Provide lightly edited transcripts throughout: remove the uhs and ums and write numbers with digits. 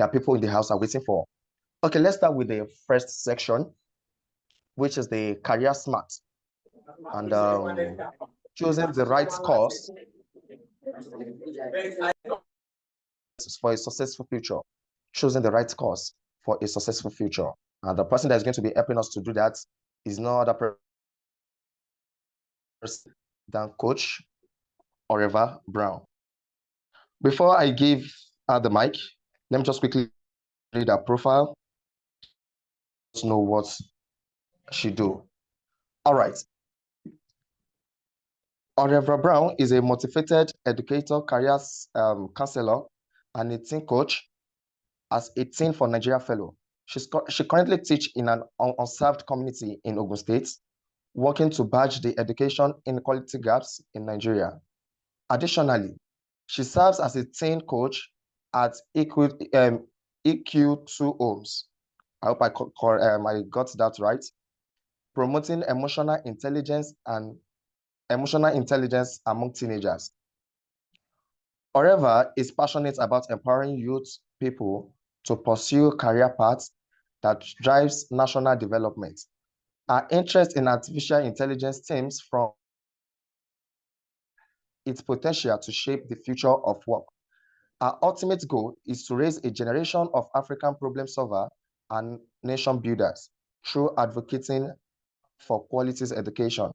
that people in the house are waiting for. Okay, let's start with the first section, which is the career smart, and choosing the right course for a successful future. Choosing the right course for a successful future. And the person that is going to be helping us to do that is no other person than Coach Oreva Brown. Before I give her the mic, let me just quickly read her profile. Just know what she do. All right. Oreva Brown is a motivated educator, career counselor, and a teen coach. As a Teen for Nigeria fellow, she currently teaches in an unserved community in Ogun State, working to bridge the education inequality gaps in Nigeria. Additionally, she serves as a teen coach at EQ2 Homes. I hope I got that right. Promoting emotional intelligence among teenagers. Oreva is passionate about empowering youth people to pursue career paths that drives national development. Our interest in artificial intelligence stems from its potential to shape the future of work. Our ultimate goal is to raise a generation of African problem solvers and nation builders through advocating for quality education,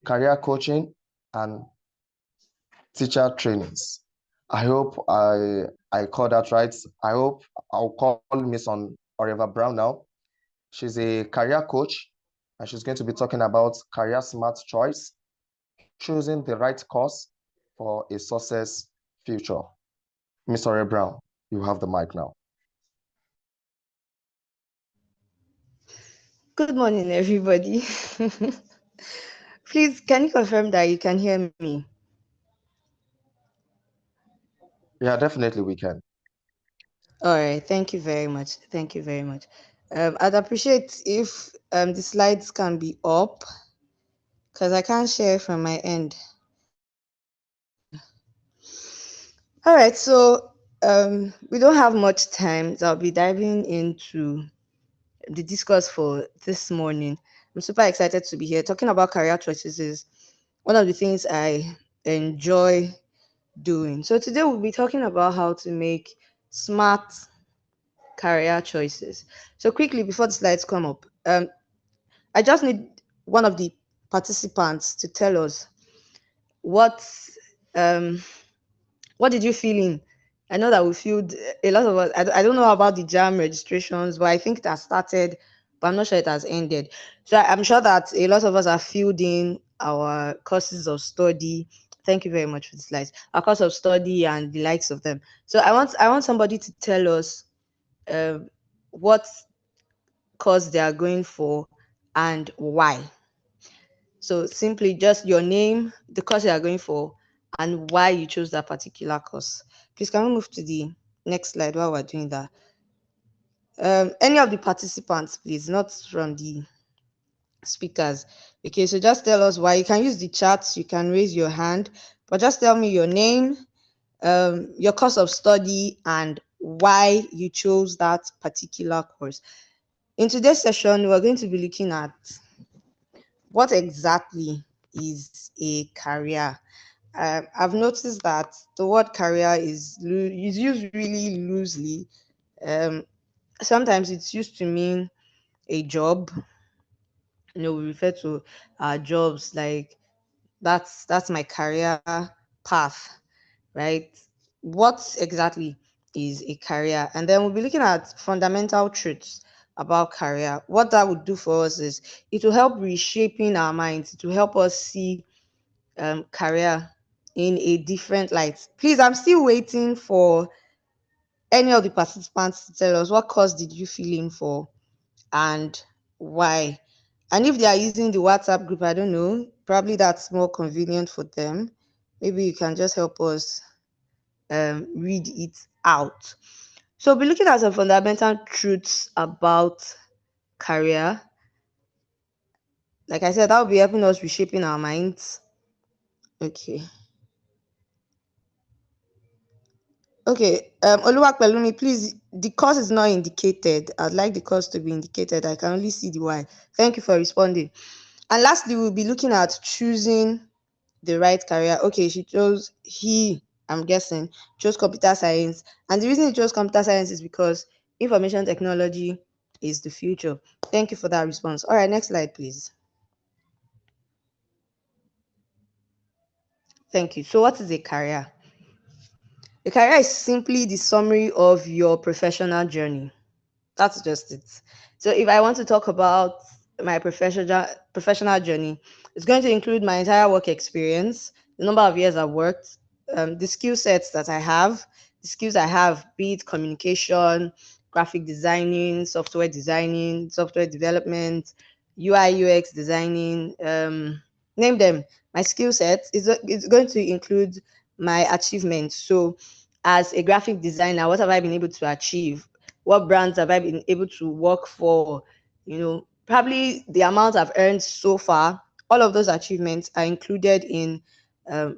career coaching, and teacher trainings. I hope I called that right. I hope I'll call Miss Oreva Brown now. She's a career coach, and she's going to be talking about career smart choice, choosing the right course for a success future. Miss Oreva Brown, you have the mic now. Good morning, everybody. Please, can you confirm that you can hear me? Yeah, definitely we can. All right. Thank you very much. Thank you very much. I'd appreciate if the slides can be up because I can't share from my end. All right. So we don't have much time. So I'll be diving into the discourse for this morning. I'm super excited to be here. Talking about career choices is one of the things I enjoy doing. So today we'll be talking about how to make smart career choices. So quickly before the slides come up, I just need one of the participants to tell us what um what did you feel in. I know that we filled a lot of us. I don't know about the jam registrations, but I think it has started, but I'm not sure it has ended. So I'm sure that a lot of us are filled in our courses of study. Thank you very much for the slides. Our course of study and the likes of them. So I want somebody to tell us what course they are going for and why. So simply just your name, the course you are going for, and why you chose that particular course. Please can we move to the next slide while we're doing that? Any of the participants, please, not from the speakers. Okay, so just tell us why. You can use the chat, you can raise your hand, but just tell me your name, your course of study, and why you chose that particular course. In today's session, we're going to be looking at what exactly is a career. I've noticed that the word career is used really loosely. Um, Sometimes it's used to mean a job. We refer to our jobs like that's my career path, right? What exactly is a career? And then we'll be looking at fundamental truths about career. What that would do for us is it will help reshaping our minds. It will help us see career in a different light. Please, I'm still waiting for any of the participants to tell us what course did you fill in for and why. And if they are using the WhatsApp group, I don't know, probably that's more convenient for them. Maybe you can just help us read it out. So we'll be looking at some fundamental truths about career. Like I said, that will be helping us reshaping our minds. Okay. Okay. Oluwapelumi, please the cause is not indicated. I'd like the cause to be indicated. I can only see the why. Thank you for responding. And lastly, we'll be looking at choosing the right career. Okay, I'm guessing, chose computer science. And the reason he chose computer science is because information technology is the future. Thank you for that response. All right, next slide, please. Thank you. So, what is a career? A career is simply the summary of your professional journey. That's just it. So if I want to talk about my professional journey, it's going to include my entire work experience, the number of years I've worked, the skill sets that I have, the skills I have, be it communication, graphic designing, software development, UI UX designing, name them. My skill set is going to include my achievements. So as a graphic designer, what have I been able to achieve? What brands have I been able to work for? Probably the amount I've earned so far. All of those achievements are included in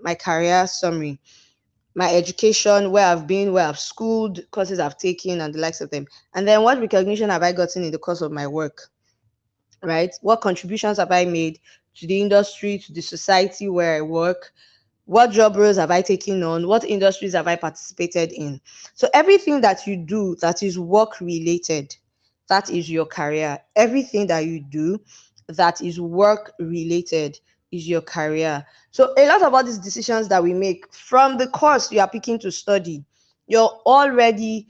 my career summary. My education, where I've been, where I've schooled, courses I've taken, and the likes of them. And then what recognition have I gotten in the course of my work, right? What contributions have I made to the industry, to the society where I work? What job roles have I taken on? What industries have I participated in? So everything that you do that is work related, that is your career. Everything that you do that is work related is your career. So a lot of all these decisions that we make from the course you are picking to study, you're already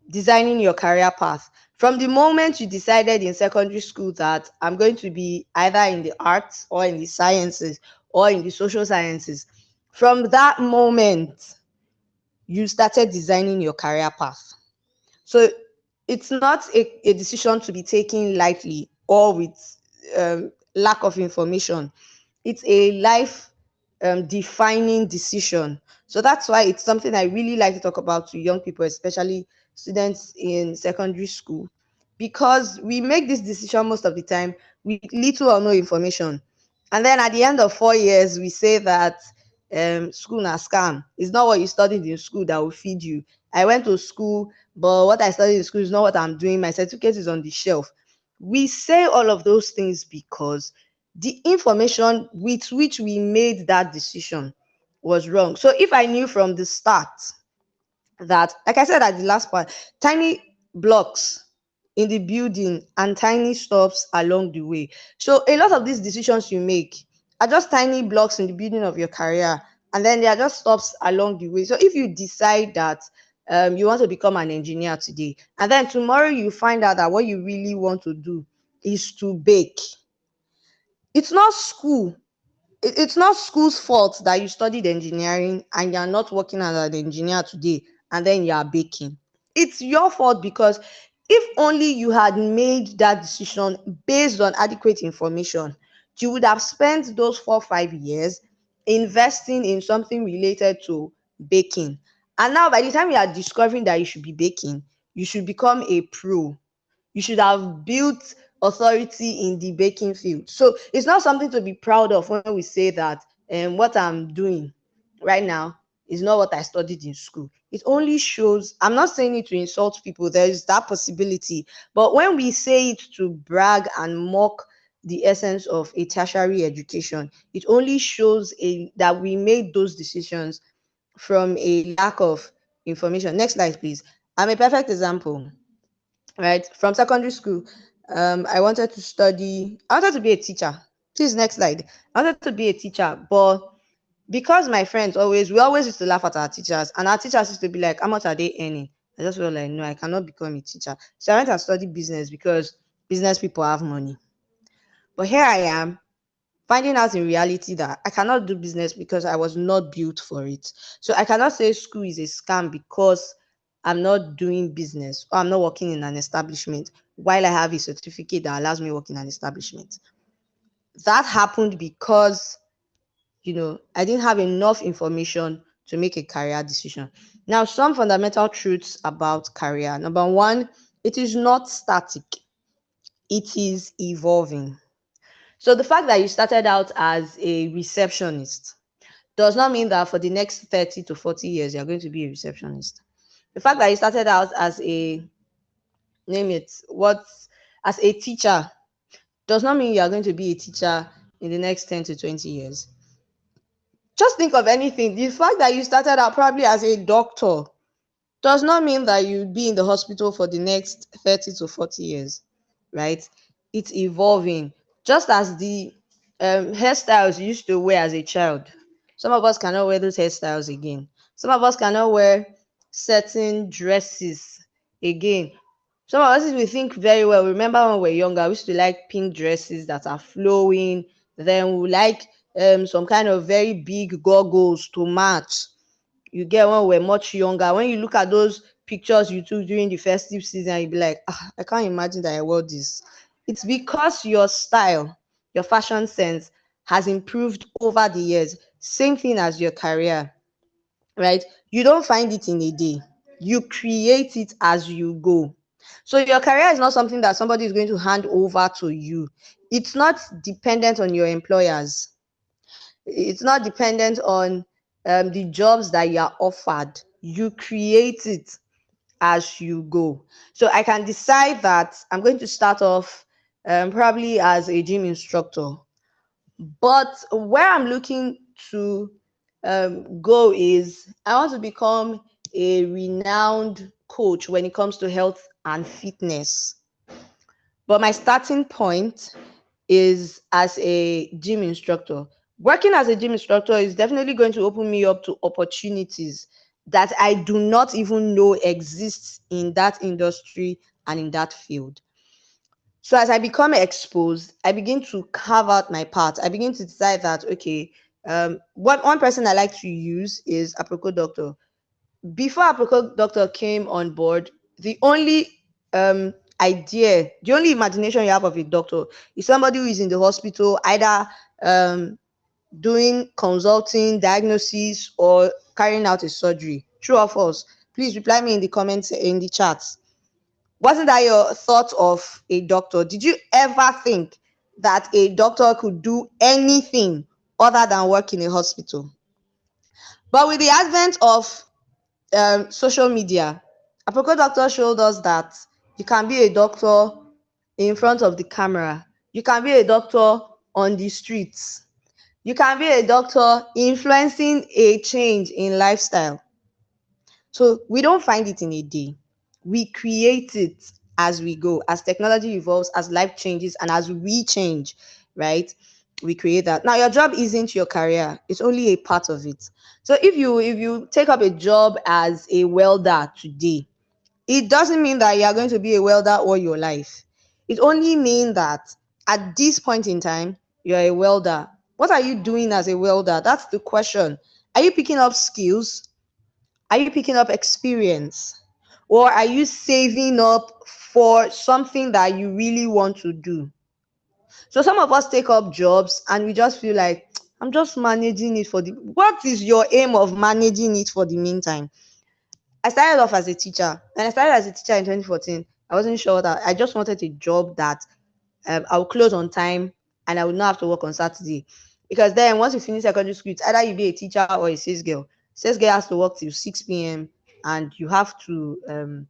designing your career path. From the moment you decided in secondary school that I'm going to be either in the arts or in the sciences or in the social sciences, from that moment, you started designing your career path. So it's not a decision to be taken lightly or with lack of information. It's a life defining decision. So that's why it's something I really like to talk about to young people, especially students in secondary school, because we make this decision most of the time with little or no information. And then at the end of 4 years, we say that school na scam. It's not what you studied in school that will feed you. I went to school, but what I studied in school is not what I'm doing. My certificate is on the shelf. We say all of those things because the information with which we made that decision was wrong. So if I knew from the start that, like I said at the last part, tiny blocks in the building and tiny stops along the way. So a lot of these decisions you make are just tiny blocks in the building of your career, and then they are just stops along the way. So if you decide that you want to become an engineer today, and then tomorrow you find out that what you really want to do is to bake, it's not school it's not school's fault that you studied engineering and you're not working as an engineer today and then you are baking. It's your fault because if only you had made that decision based on adequate information, you would have spent those 4 5 years investing in something related to baking. And now, by the time you are discovering that you should be baking, you should become a pro. You should have built authority in the baking field. So it's not something to be proud of when we say that what I'm doing right now is not what I studied in school. It only shows, I'm not saying it to insult people, there is that possibility. But when we say it to brag and mock the essence of a tertiary education, it only shows that we made those decisions from a lack of information. Next slide, please. I'm a perfect example, right? From secondary school, I wanted to be a teacher. Please, next slide. I wanted to be a teacher, but because my friends we always used to laugh at our teachers, and our teachers used to be like, how much are they earning? I just felt like, no, I cannot become a teacher. So I went and studied business because business people have money. But here I am, finding out in reality that I cannot do business because I was not built for it. So I cannot say school is a scam because I'm not doing business or I'm not working in an establishment while I have a certificate that allows me to work in an establishment. That happened because, I didn't have enough information to make a career decision. Now, some fundamental truths about career. Number one, it is not static, it is evolving. So the fact that you started out as a receptionist does not mean that for the next 30 to 40 years you're going to be a receptionist. The fact that you started out as a, name it, what, as a teacher, does not mean you are going to be a teacher in the next 10 to 20 years. Just think of anything. The fact that you started out probably as a doctor does not mean that you'll be in the hospital for the next 30 to 40 years, right? It's evolving. Just as the hairstyles you used to wear as a child, some of us cannot wear those hairstyles again. Some of us cannot wear certain dresses again. Some of us, if we think very well, remember when we were younger, we used to like pink dresses that are flowing. Then we like some kind of very big goggles to match. You get, when we're much younger, when you look at those pictures you took during the festive season, you'll be like, I can't imagine that I wore this. It's because your style, your fashion sense has improved over the years. Same thing as your career, right? You don't find it in a day, you create it as you go. So your career is not something that somebody is going to hand over to you. It's not dependent on your employers, it's not dependent on the jobs that you are offered. You create it as you go. So I can decide that I'm going to start off probably as a gym instructor, but where I'm looking to go is I want to become a renowned coach when it comes to health and fitness. But my starting point is as a gym instructor. Working as a gym instructor is definitely going to open me up to opportunities that I do not even know exists in that industry and in that field. So as I become exposed, I begin to carve out my part. I begin to decide that, okay, what one person I like to use is Apricot Doctor. Before Apricot Doctor came on board, the only idea, the only imagination you have of a doctor is somebody who is in the hospital, either um, doing consulting, diagnosis, or carrying out a surgery. True or false? Please reply me in the comments in the chat. Wasn't that your thought of a doctor? Did you ever think that a doctor could do anything other than work in a hospital? But with the advent of social media, Apricot Doctor showed us that you can be a doctor in front of the camera. You can be a doctor on the streets. You can be a doctor influencing a change in lifestyle. So we don't find it in a day. We create it as we go, as technology evolves, as life changes, and as we change, right? We create that. Now, your job isn't your career; it's only a part of it. So if you take up a job as a welder today, it doesn't mean that you are going to be a welder all your life. It only means that at this point in time, you're a welder. What are you doing as a welder? That's the question. Are you picking up skills? Are you picking up experience? Or are you saving up for something that you really want to do? So some of us take up jobs and we just feel like, I'm just managing it for the. What is your aim of managing it for the meantime? I started off as a teacher. When I started as a teacher in 2014, I wasn't sure that I just wanted a job that I would close on time and I would not have to work on Saturday. Because then once you finish secondary school, it's either you be a teacher or a sales girl. Sales girl has to work till 6 p.m. and you have to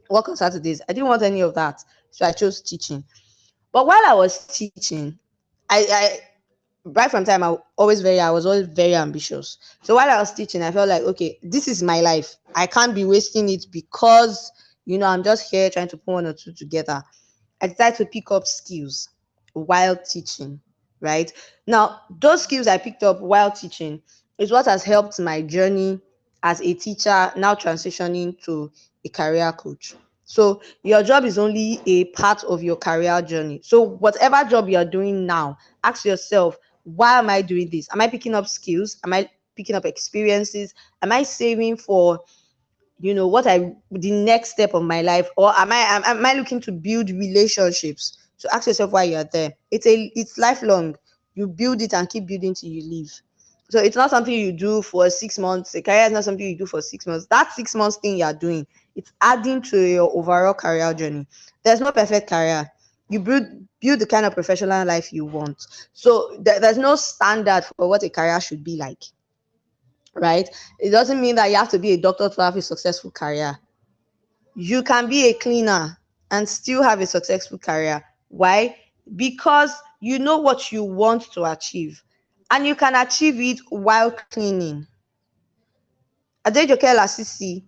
work on Saturdays. I didn't want any of that. So I chose teaching. But while I was teaching, I right from time I was always very ambitious. So while I was teaching, I felt like, okay, this is my life. I can't be wasting it because I'm just here trying to put one or two together. I decided to pick up skills while teaching, right? Now, those skills I picked up while teaching is what has helped my journey as a teacher, now transitioning to a career coach. So, your job is only a part of your career journey. So, whatever job you're doing now, ask yourself, why am I doing this? Am I picking up skills? Am I picking up experiences? Am I saving for what I the next step of my life, or am I looking to build relationships? So ask yourself why you're there. It's lifelong. You build it and keep building till you leave. So it's not something you do for 6 months. A career is not something you do for 6 months. That 6 months thing you're doing, it's adding to your overall career journey. There's no perfect career. You build the kind of professional life you want. So there's no standard for what a career should be like, right? It doesn't mean that you have to be a doctor to have a successful career. You can be a cleaner and still have a successful career. Why? Because you know what you want to achieve and you can achieve it while cleaning. Adejoke Lasisi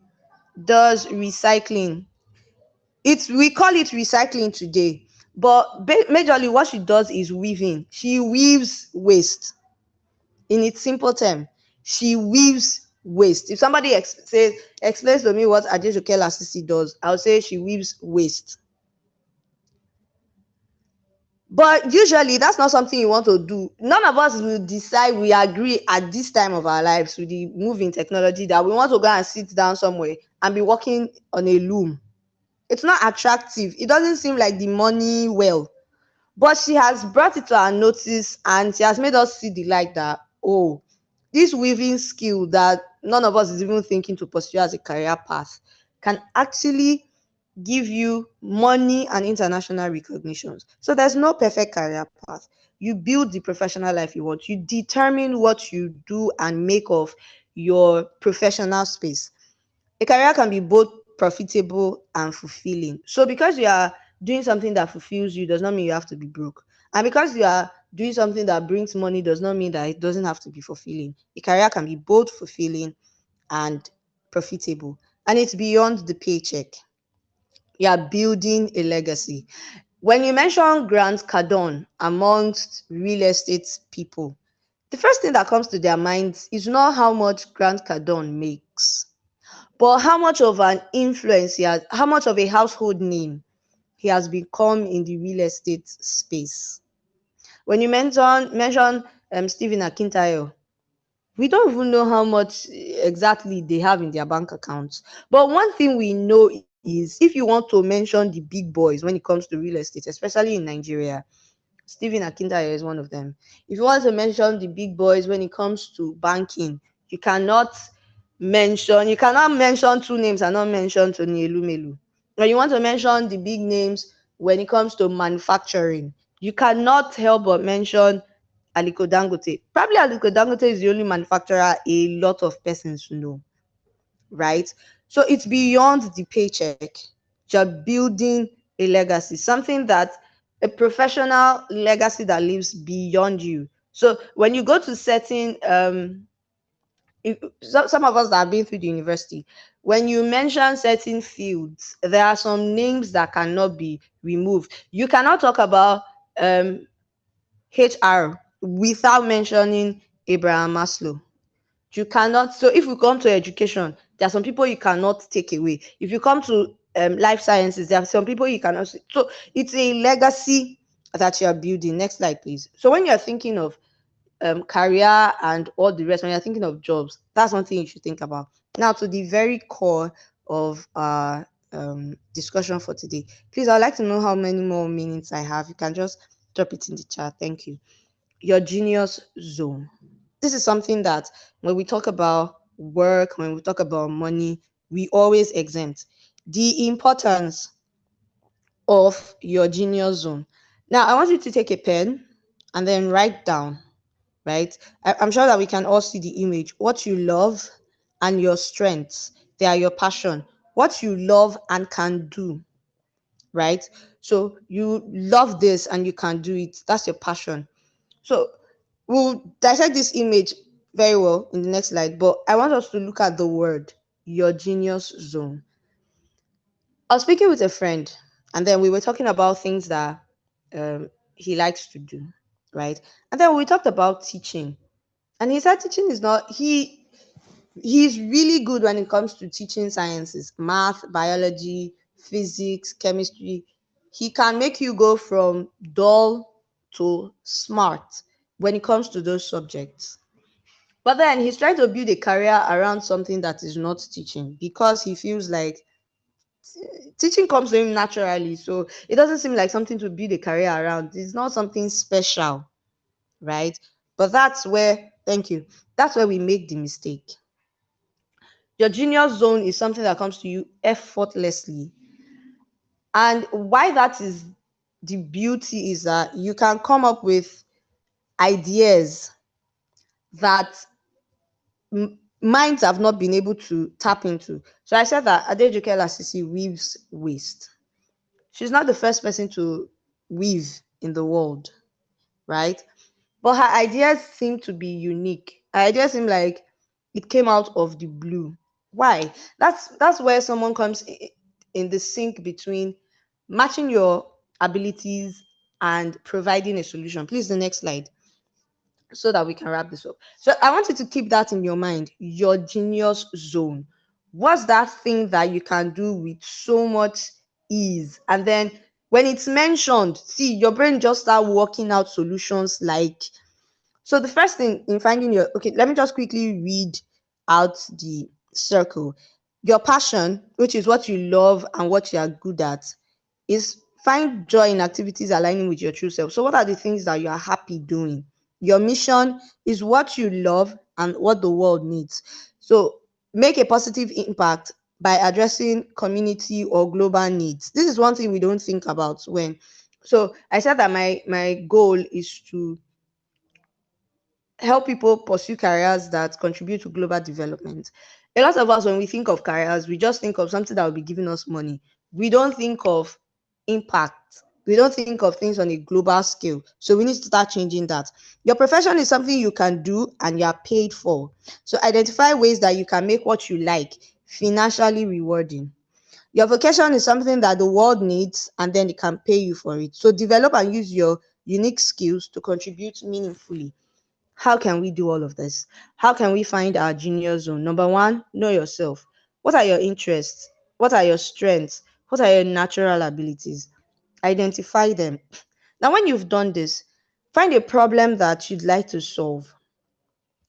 does recycling. We call it recycling today, but majorly what she does is weaving. She weaves waste. In its simple term, she weaves waste. If somebody explains to me what Adejoke Lasisi does, I'll say she weaves waste. But usually that's not something you want to do. None of us will decide, we agree at this time of our lives with the moving technology, that we want to go and sit down somewhere and be working on a loom. It's not attractive. It doesn't seem like the money well. But she has brought it to our notice and she has made us see the light that, oh, this weaving skill that none of us is even thinking to pursue as a career path can actually give you money and international recognitions. So there's no perfect career path. You build the professional life you want. You determine what you do and make of your professional space. A career can be both profitable and fulfilling. So because you are doing something that fulfills you does not mean you have to be broke. And because you are doing something that brings money does not mean that it doesn't have to be fulfilling. A career can be both fulfilling and profitable. And it's beyond the paycheck. You are building a legacy. When you mention Grant Cardone amongst real estate people, the first thing that comes to their minds is not how much Grant Cardone makes, but how much of an influence he has, how much of a household name he has become in the real estate space. When you mention Stephen Akintayo, we don't even know how much exactly they have in their bank accounts. But one thing we know is, if you want to mention the big boys when it comes to real estate, especially in Nigeria, Stephen Akintayo is one of them. If you want to mention the big boys when it comes to banking, you cannot you cannot mention two names and not mention Tony Elumelu. When you want to mention the big names when it comes to manufacturing, you cannot help but mention Aliko Dangote. Probably Aliko Dangote is the only manufacturer a lot of persons know, right? So it's beyond the paycheck. You're building a legacy, something that a professional legacy that lives beyond you. So when you go to certain some of us that have been through the university, when you mention certain fields, there are some names that cannot be removed. You cannot talk about HR without mentioning Abraham Maslow. You cannot. So if we come to education, there are some people you cannot take away. If you come to life sciences, there are some people you cannot. So it's a legacy that you are building. Next slide, please. So when you're thinking of career and all the rest, when you're thinking of jobs, that's one thing you should think about. Now, to the very core of our discussion for today, please, I'd like to know how many more minutes I have. You can just drop it in the chat. Thank you. Your genius zone. This is something that when we talk about work, when we talk about money, we always exempt the importance of your genius zone. Now, I want you to take a pen and then write down, right? I'm sure that we can all see the image. What you love and your strengths, they are your passion. What you love and can do, right? So you love this and you can do it. That's your passion. So we'll dissect this image very well in the next slide, but I want us to look at the word, your genius zone. I was speaking with a friend, and then we were talking about things that he likes to do, right? And then we talked about teaching, and he said teaching is not he's really good when it comes to teaching sciences, math, biology, physics, chemistry. He can make you go from dull to smart when it comes to those subjects. But then he's trying to build a career around something that is not teaching because he feels like teaching comes to him naturally. So it doesn't seem like something to build a career around. It's not something special, right? But thank you, that's where we make the mistake. Your genius zone is something that comes to you effortlessly. And why that is the beauty is that you can come up with ideas that minds have not been able to tap into. So I said that Adedeji Lasisi weaves waste. She's not the first person to weave in the world, right? But her ideas seem to be unique. Her ideas seem like it came out of the blue. Why? That's where someone comes in the sync between matching your abilities and providing a solution. Please, the next slide, so that we can wrap this up. So I want you to keep that in your mind, your genius zone. What's that thing that you can do with so much ease? And then when it's mentioned, see, your brain just start working out solutions like, so the first thing in finding your, okay, let me just quickly read out the circle. Your passion, which is what you love and what you are good at, is find joy in activities aligning with your true self. So what are the things that you are happy doing? Your mission is what you love and what the world needs. So make a positive impact by addressing community or global needs. This is one thing we don't think about when. So I said that my goal is to help people pursue careers that contribute to global development. A lot of us, when we think of careers, we just think of something that will be giving us money. We don't think of impact. We don't think of things on a global scale. So we need to start changing that. Your profession is something you can do and you are paid for. So identify ways that you can make what you like financially rewarding. Your vocation is something that the world needs and then it can pay you for it. So develop and use your unique skills to contribute meaningfully. How can we do all of this? How can we find our genius zone? Number one, know yourself. What are your interests? What are your strengths? What are your natural abilities? Identify them. Now, when you've done this, find a problem that you'd like to solve.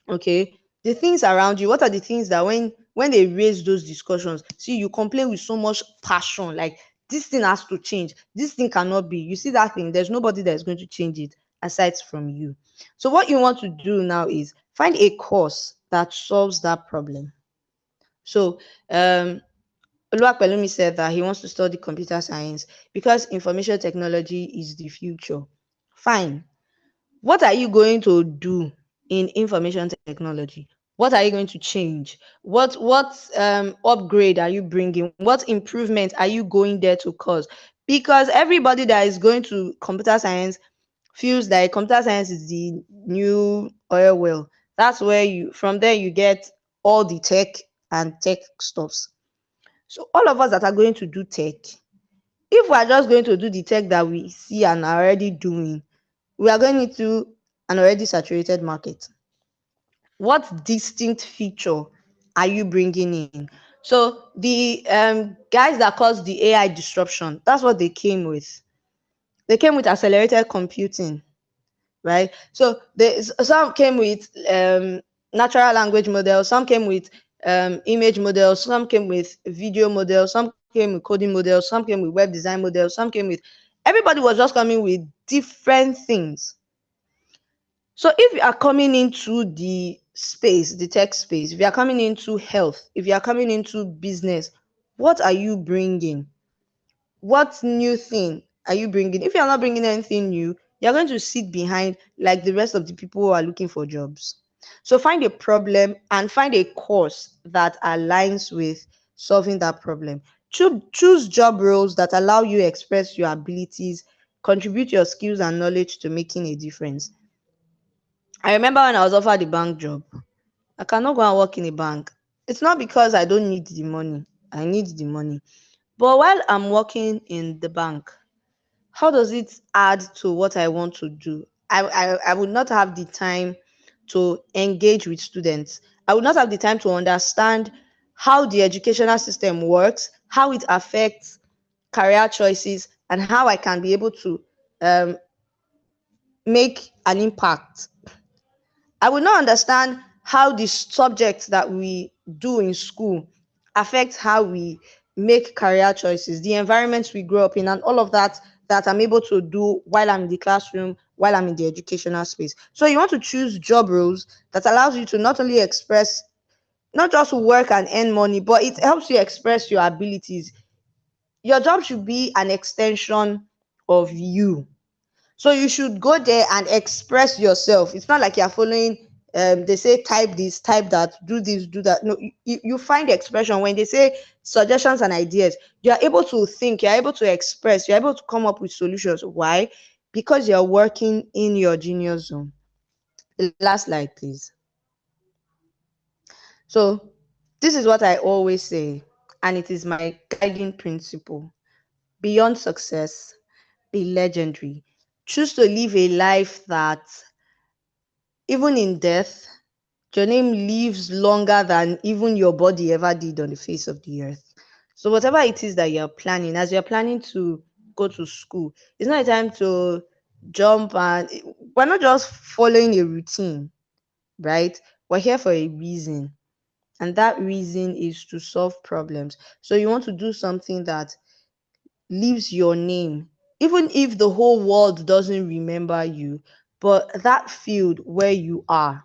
Okay, the things around you, what are the things that when they raise those discussions, see, you complain with so much passion, like, this thing has to change, this thing cannot be, you see that thing, there's nobody that is going to change it aside from you. So what you want to do now is find a course that solves that problem. So Oluwapelumi said that he wants to study computer science because information technology is the future. Fine. What are you going to do in information technology? What are you going to change? What upgrade are you bringing? What improvement are you going there to cause? Because everybody that is going to computer science feels like computer science is the new oil well. That's where you, from there you get all the tech and tech stuffs. So all of us that are going to do tech, if we are just going to do the tech that we see and are already doing, we are going into an already saturated market. What distinct feature are you bringing in? So the guys that caused the AI disruption, that's what they came with. They came with accelerated computing, right? So some came with natural language models, some came with image models, some came with video models, some came with coding models, some came with web design models, some came with, everybody was just coming with different things. So if you are coming into the space, the tech space, if you are coming into health, if you are coming into business, what are you bringing? What new thing are you bringing? If you are not bringing anything new, you're going to sit behind like the rest of the people who are looking for jobs. So find a problem and find a course that aligns with solving that problem. Choose job roles that allow you to express your abilities, contribute your skills and knowledge to making a difference. I remember when I was offered a bank job, I cannot go and work in a bank. It's not because I don't need the money. I need the money. But while I'm working in the bank, how does it add to what I want to do? I would not have the time to engage with students. I would not have the time to understand how the educational system works, how it affects career choices, and how I can be able to um, make an impact. I will not understand how the subjects that we do in school affect how we make career choices, the environments we grow up in, and all of that that I'm able to do while I'm in the classroom, while I'm in the educational space. So you want to choose job roles that allows you to not only express, not just work and earn money, but it helps you express your abilities. Your job should be an extension of you. So you should go there and express yourself. It's not like you're following They say type this, type that, do this, do that. No, you find expression. When they say suggestions and ideas, you are able to think, you're able to express, you're able to come up with solutions. Why? Because you're working in your genius zone. The last slide, please. So this is what I always say, and it is my guiding principle. Beyond success, be legendary. Choose to live a life that, even in death, your name lives longer than even your body ever did on the face of the earth. So whatever it is that you're planning, as you're planning to go to school, it's not a time to jump, and we're not just following a routine, right? We're here for a reason. And that reason is to solve problems. So you want to do something that leaves your name, even if the whole world doesn't remember you, but that field where you are,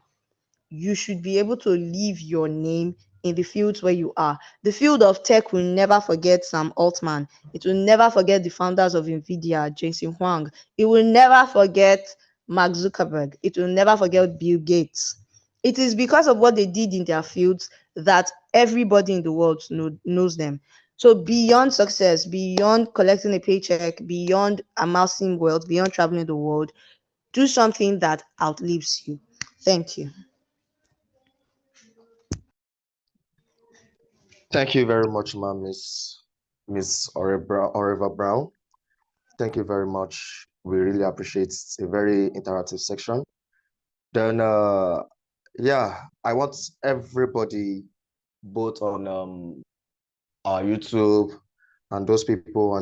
you should be able to leave your name in the fields where you are. The field of tech will never forget Sam Altman. It will never forget the founders of Nvidia, Jensen Huang. It will never forget Mark Zuckerberg. It will never forget Bill Gates. It is because of what they did in their fields that everybody in the world knows them. So beyond success, beyond collecting a paycheck, beyond amassing wealth, beyond traveling the world, do something that outlives you. Thank you. Thank you very much, ma'am, Miss Oreva Brown. Thank you very much. We really appreciate it. It's a very interactive section. Then, yeah, I want everybody, both on our YouTube and those people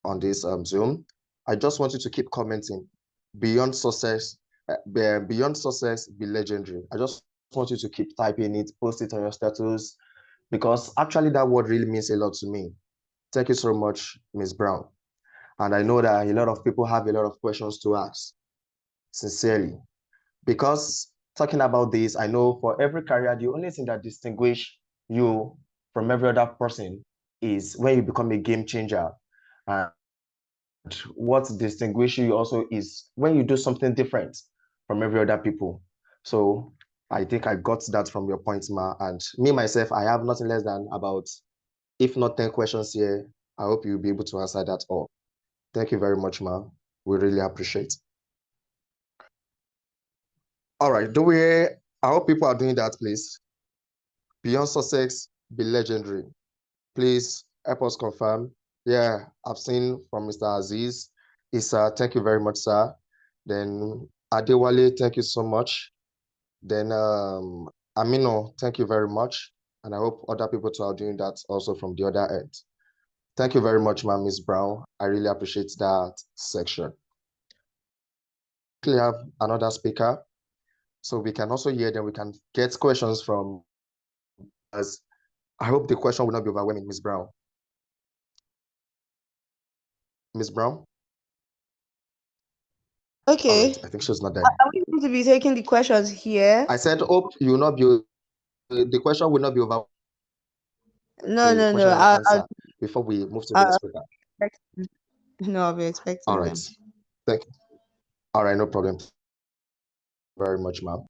on this Zoom. I just want you to keep commenting. Beyond success, beyond success, be legendary. I just want you to keep typing it, post it on your status, because actually that word really means a lot to me. Thank you so much, Miss Brown. And I know that a lot of people have a lot of questions to ask, sincerely. Because talking about this, I know for every career, the only thing that distinguish you from every other person is when you become a game changer. And what distinguishes you also is when you do something different from every other people. So I think I got that from your point, Ma. And me, myself, I have nothing less than about, if not 10 questions here. I hope you'll be able to answer that all. Thank you very much, Ma. We really appreciate. All right, I hope people are doing that, please. Beyond success, be legendary. Please help us confirm. Yeah, I've seen from Mr. Aziz. Issa, thank you very much, sir. Then Adewale, thank you so much. Then Amino, thank you very much. And I hope other people too are doing that also from the other end. Thank you very much, ma'am, Miss Brown. I really appreciate that section. We have another speaker, so we can also hear them. We can get questions from us. I hope the question will not be overwhelming, Miss Brown. Miss Brown? All right, Okay. I think she's not there. Are we going to be taking the questions here? I said, hope you will not be, the question will not be overwhelming. No, The no, no. question and answer before we move to the next speaker. No, I'll be All expecting right. them. Thank you. All right, no problem. Very much, ma'am.